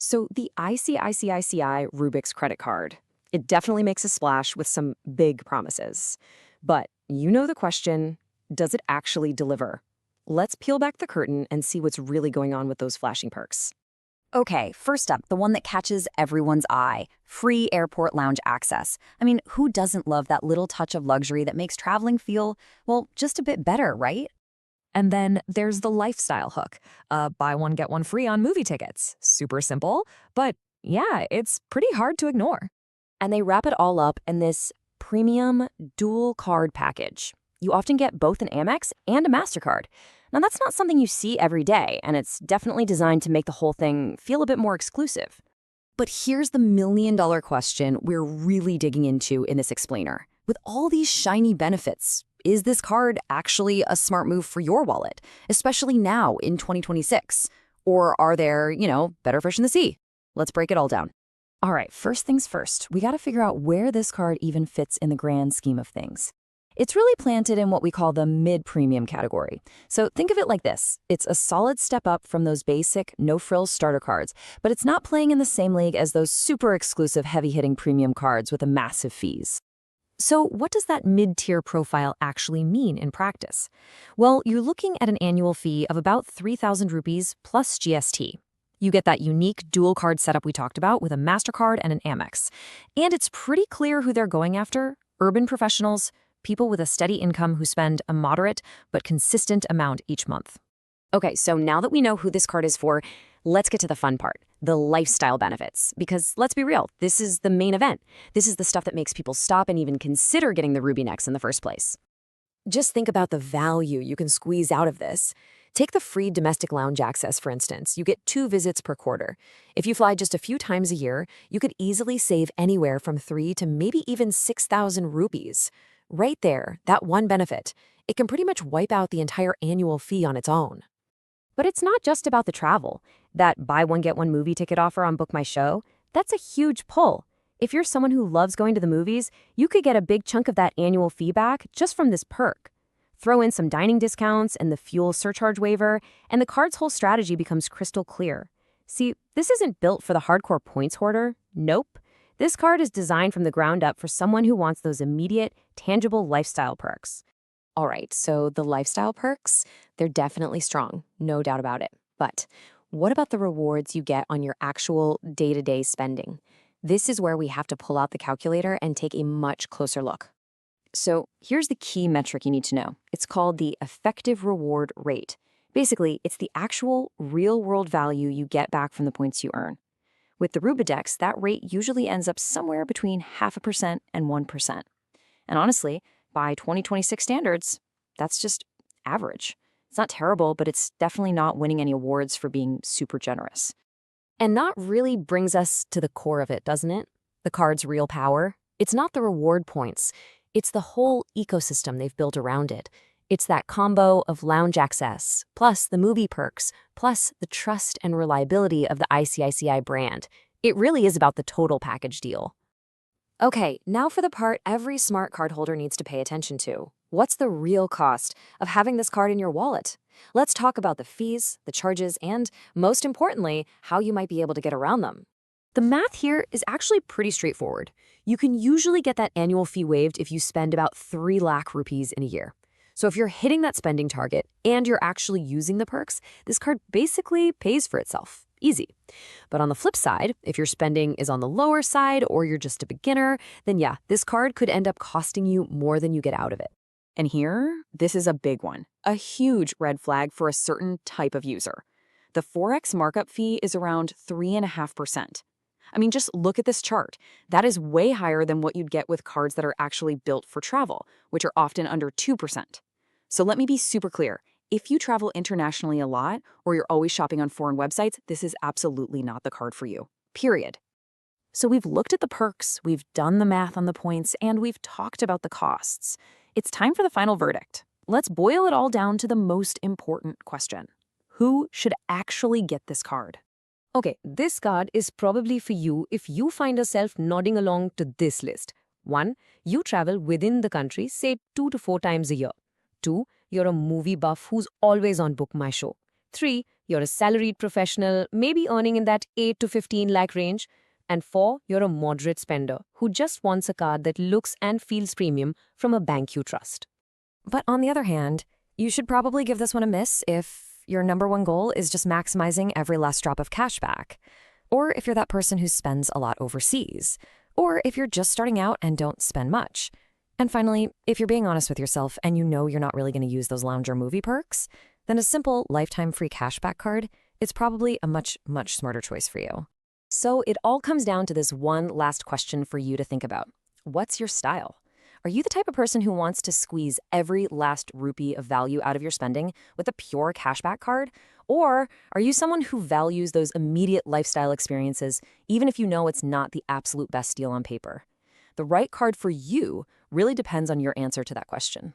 So the ICICI Rubyx Credit Card, it definitely makes a splash with some big promises. But you know the question, does it actually deliver? Let's peel back the curtain and see what's really going on with those flashing perks. Okay, first up, the one that catches everyone's eye, free airport lounge access. I mean, who doesn't love that little touch of luxury that makes traveling feel, well, just a bit better, right? And then there's the lifestyle hook. Buy one, get one free on movie tickets. Super simple, but yeah, it's pretty hard to ignore. And they wrap it all up in this premium dual card package. You often get both an Amex and a MasterCard. Now, that's not something you see every day, and it's definitely designed to make the whole thing feel a bit more exclusive. But here's the million-dollar question we're really digging into in this explainer. With all these shiny benefits, is this card actually a smart move for your wallet, especially now in 2026? Or are there, better fish in the sea? Let's break it all down. All right, first things first, we got to figure out where this card even fits in the grand scheme of things. It's really planted in what we call the mid-premium category. So think of it like this. It's a solid step up from those basic, no-frills starter cards, but it's not playing in the same league as those super exclusive, heavy-hitting premium cards with the massive fees. So what does that mid-tier profile actually mean in practice? Well, you're looking at an annual fee of about 3,000 rupees plus GST. You get that unique dual card setup we talked about with a MasterCard and an Amex. And it's pretty clear who they're going after: urban professionals, people with a steady income who spend a moderate but consistent amount each month. Okay, so now that we know who this card is for, let's get to the fun part, the lifestyle benefits. Because let's be real, this is the main event. This is the stuff that makes people stop and even consider getting the Rubynex in the first place. Just think about the value you can squeeze out of this. Take the free domestic lounge access, for instance. You get 2 visits per quarter. If you fly just a few times a year, you could easily save anywhere from 3 to maybe even 6,000 rupees. Right there, that one benefit, it can pretty much wipe out the entire annual fee on its own. But it's not just about the travel. That buy one, get one movie ticket offer on BookMyShow, that's a huge pull. If you're someone who loves going to the movies, you could get a big chunk of that annual fee back just from this perk. Throw in some dining discounts and the fuel surcharge waiver, and the card's whole strategy becomes crystal clear. See, this isn't built for the hardcore points hoarder. Nope. This card is designed from the ground up for someone who wants those immediate, tangible lifestyle perks. All right, so the lifestyle perks, they're definitely strong, no doubt about it. But what about the rewards you get on your actual day-to-day spending? This is where we have to pull out the calculator and take a much closer look. So here's the key metric you need to know. It's called the effective reward rate. Basically, it's the actual real-world value you get back from the points you earn. With the Rubydex, that rate usually ends up somewhere between 0.5% and 1%. And honestly, by 2026 standards, that's just average. It's not terrible, but it's definitely not winning any awards for being super generous. And that really brings us to the core of it, doesn't it? The card's real power. It's not the reward points. It's the whole ecosystem they've built around it. It's that combo of lounge access, plus the movie perks, plus the trust and reliability of the ICICI brand. It really is about the total package deal. Okay, now for the part every smart cardholder needs to pay attention to. What's the real cost of having this card in your wallet? Let's talk about the fees, the charges, and, most importantly, how you might be able to get around them. The math here is actually pretty straightforward. You can usually get that annual fee waived if you spend about 3 lakh rupees in a year. So if you're hitting that spending target and you're actually using the perks, this card basically pays for itself. Easy. But on the flip side, if your spending is on the lower side or you're just a beginner, then yeah, this card could end up costing you more than you get out of it. And here, this is a big one, a huge red flag for a certain type of user. The Forex markup fee is around 3.5%. I mean, just look at this chart. That is way higher than what you'd get with cards that are actually built for travel, which are often under 2%. So let me be super clear. If you travel internationally a lot, or you're always shopping on foreign websites, this is absolutely not the card for you. Period. So we've looked at the perks, we've done the math on the points, and we've talked about the costs. It's time for the final verdict. Let's boil it all down to the most important question. Who should actually get this card? Okay, this card is probably for you if you find yourself nodding along to this list. 1. You travel within the country, say 2 to 4 times a year. 2. You're a movie buff who's always on BookMyShow. 3. you're a salaried professional, maybe earning in that 8 to 15 lakh range. And 4, you're a moderate spender who just wants a card that looks and feels premium from a bank you trust. But on the other hand, you should probably give this one a miss if your number one goal is just maximizing every last drop of cash back, or if you're that person who spends a lot overseas, or if you're just starting out and don't spend much. And finally, if you're being honest with yourself and you know you're not really going to use those lounge or movie perks, then a simple lifetime free cashback card is probably a much, much smarter choice for you. So it all comes down to this one last question for you to think about. What's your style? Are you the type of person who wants to squeeze every last rupee of value out of your spending with a pure cashback card? Or are you someone who values those immediate lifestyle experiences, even if you know it's not the absolute best deal on paper? The right card for you really depends on your answer to that question.